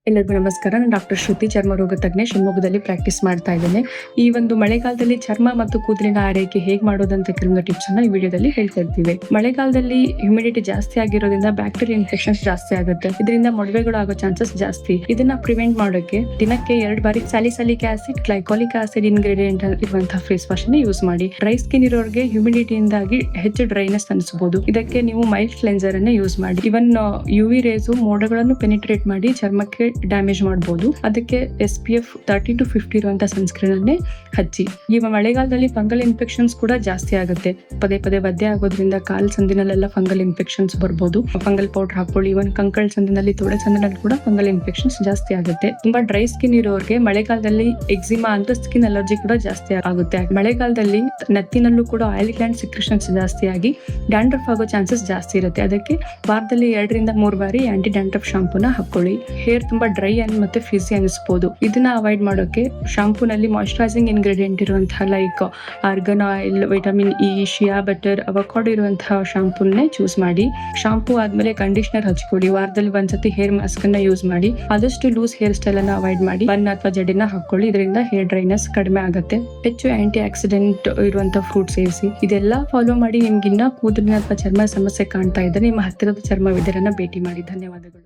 ಎಲ್ಲರಿಗೂ ನಮಸ್ಕಾರ. ನಾನು ಡಾಕ್ಟರ್ ಶ್ರುತಿ, ಚರ್ಮ ರೋಗ ತಜ್ಞೆ, ಶಿವಮೊಗ್ಗದಲ್ಲಿ ಪ್ರಾಕ್ಟೀಸ್ ಮಾಡ್ತಾ ಇದ್ದೇನೆ. ಈ ಒಂದು ಮಳೆಗಾಲದಲ್ಲಿ ಚರ್ಮ ಮತ್ತು ಕೂದಲಿನ ಆರೈಕೆ ಹೇಗೆ ಮಾಡೋದಂತ ಕೆಲವೊಂದು ಟಿಪ್ಸ್ ಅನ್ನ ಈ ವಿಡಿಯೋದಲ್ಲಿ ಹೇಳ್ತಾ ಇರ್ತೀವಿ. ಮಳೆಗಾಲದಲ್ಲಿ ಹ್ಯೂಮಿಡಿಟಿ ಜಾಸ್ತಿ ಆಗಿರೋದ್ರಿಂದ ಬ್ಯಾಕ್ಟೀರಿಯಾ ಇನ್ಫೆಕ್ಷನ್ಸ್ ಜಾಸ್ತಿ ಆಗುತ್ತೆ. ಇದರಿಂದ ಮೊಡವೆಗಳು ಆಗೋ ಚಾನ್ಸಸ್ ಜಾಸ್ತಿ. ಇದನ್ನ ಪ್ರಿವೆಂಟ್ ಮಾಡೋಕೆ ದಿನಕ್ಕೆ 2 ಬಾರಿ salicylic acid, glycolic acid ingredient ಇರುವಂತಹ ಫೇಸ್ ವಾಶ್ ಅನ್ನು ಯೂಸ್ ಮಾಡಿ. ಡ್ರೈ ಸ್ಕಿನ್ ಇರೋರಿಗೆ ಹ್ಯೂಮಿಡಿಟಿಯಿಂದಾಗಿ ಹೆಚ್ಚು ಡ್ರೈನೆಸ್ ಅನಿಸಬಹುದು. ಇದಕ್ಕೆ ನೀವು ಮೈಲ್ಡ್ ಕ್ಲೆನ್ಸರ್ ಅನ್ನ ಯೂಸ್ ಮಾಡಿ. ಇವನ್ UV ರೇಸ್ ಮೋಡಗಳನ್ನು ಪೆನಿಟ್ರೇಟ್ ಮಾಡಿ ಚರ್ಮಕ್ಕೆ ಡ್ಯಾಮೇಜ್ ಮಾಡಬಹುದು. ಅದಕ್ಕೆ SPF 30 to 50 ಇರುವಂತಹ ಸನ್ಸ್ಕ್ರೀನ್ ಅನ್ನೇ ಹಚ್ಚಿ. ಈ ಮಳೆಗಾಲದಲ್ಲಿ ಫಂಗಲ್ ಇನ್ಫೆಕ್ಷನ್ಸ್ ಕೂಡ ಜಾಸ್ತಿ ಆಗುತ್ತೆ. ಪದೇ ಪದೇ ಒದ್ದೆ ಆಗೋದ್ರಿಂದ ಕಾಲ್ ಸಂದಿನಲ್ಲೆಲ್ಲ ಫಂಗಲ್ ಇನ್ಫೆಕ್ಷನ್ಸ್ ಬರ್ಬೋದು. ಫಂಗಲ್ ಪೌಡರ್ ಹಾಕೊಳ್ಳಿ. ಇವನ್ ಕಂಕಳ ಸಂದಿನಲ್ಲಿ, ತೊಡೆ ಸಂದಿನಲ್ಲಿ ಕೂಡ ಫಂಗಲ್ ಇನ್ಫೆಕ್ಷನ್ಸ್ ಜಾಸ್ತಿ ಆಗುತ್ತೆ. ತುಂಬಾ ಡ್ರೈ ಸ್ಕಿನ್ ಇರೋರಿಗೆ ಮಳೆಗಾಲದಲ್ಲಿ ಎಕ್ಸಿಮಾ ಅಂತ ಸ್ಕಿನ್ ಅಲರ್ಜಿ ಕೂಡ ಜಾಸ್ತಿ ಆಗುತ್ತೆ. ಮಳೆಗಾಲದಲ್ಲಿ ನೆತ್ತಿನಲ್ಲೂ ಕೂಡ ಆಯಿಲ್ ಗ್ಲ್ಯಾಂಡ್ ಸಿಕ್ರೇಷನ್ಸ್ ಜಾಸ್ತಿ ಆಗಿ ಡ್ಯಾಂಡ್ರಫ್ ಆಗೋ ಚಾನ್ಸಸ್ ಜಾಸ್ತಿ ಇರುತ್ತೆ. ಅದಕ್ಕೆ ವಾರದಲ್ಲಿ 2 ರಿಂದ 3 ಬಾರಿ ಆಂಟಿ ಡ್ಯಾಂಡ್ರಫ್ ಶಾಂಪೂನ ಹಾಕೊಳ್ಳಿ. ಹೇರ್ ತುಂಬಾ ಡ್ರೈ ಮತ್ತೆ ಫಿಸಿ ಅನಿಸಬಹುದು. ಇದನ್ನ ಅವಾಯ್ಡ್ ಮಾಡೋಕೆ ಶಾಂಪೂನಲ್ಲಿ ಮಾಯಿಶ್ಚರೈಸಿಂಗ್ ಇಂಗ್ರೀಡಿಯೆಂಟ್ ಇರುವಂತಹ like organ oil, vitamin E, ಶಿಯಾ ಬಟರ್, ಅವಕಾಡೋ ಇರುವಂತಹ ಶಾಂಪೂನ್ನೇ ಚೂಸ್ ಮಾಡಿ. ಶಾಂಪೂ ಆದ್ಮೇಲೆ ಕಂಡೀಷನರ್ ಹಚ್ಕೊಳ್ಳಿ. ವಾರದಲ್ಲಿ ಒಂದ್ಸತಿ ಹೇರ್ ಮಾಸ್ಕ್ ಅನ್ನ ಯೂಸ್ ಮಾಡಿ. ಆದಷ್ಟು ಲೂಸ್ ಹೇರ್ ಸ್ಟೈಲ್ ಅನ್ನ ಅವಾಯ್ಡ್ ಮಾಡಿ. ಬನ್ ಅಥವಾ ಜಡೆನ ಹಾಕೊಳ್ಳಿ. ಇದರಿಂದ ಹೇರ್ ಡ್ರೈನೆಸ್ ಕಡಿಮೆ ಆಗುತ್ತೆ. ಹೆಚ್ಚು ಆಂಟಿ ಆಕ್ಸಿಡೆಂಟ್ ಇರುವಂತಹ ಫ್ರೂಟ್ ಸೇವಿಸಿ. ಇದೆಲ್ಲ ಫಾಲೋ ಮಾಡಿ. ನಿಮ್ಗಿನ್ನ ಕೂದಲಿನ ಅಥವಾ ಚರ್ಮ ಸಮಸ್ಯೆ ಕಾಣ್ತಾ ಇದ್ದರೆ ನಿಮ್ಮ ಹತ್ತಿರದ ಚರ್ಮ ವೈದ್ಯರನ್ನ ಭೇಟಿ ಮಾಡಿ. ಧನ್ಯವಾದಗಳು.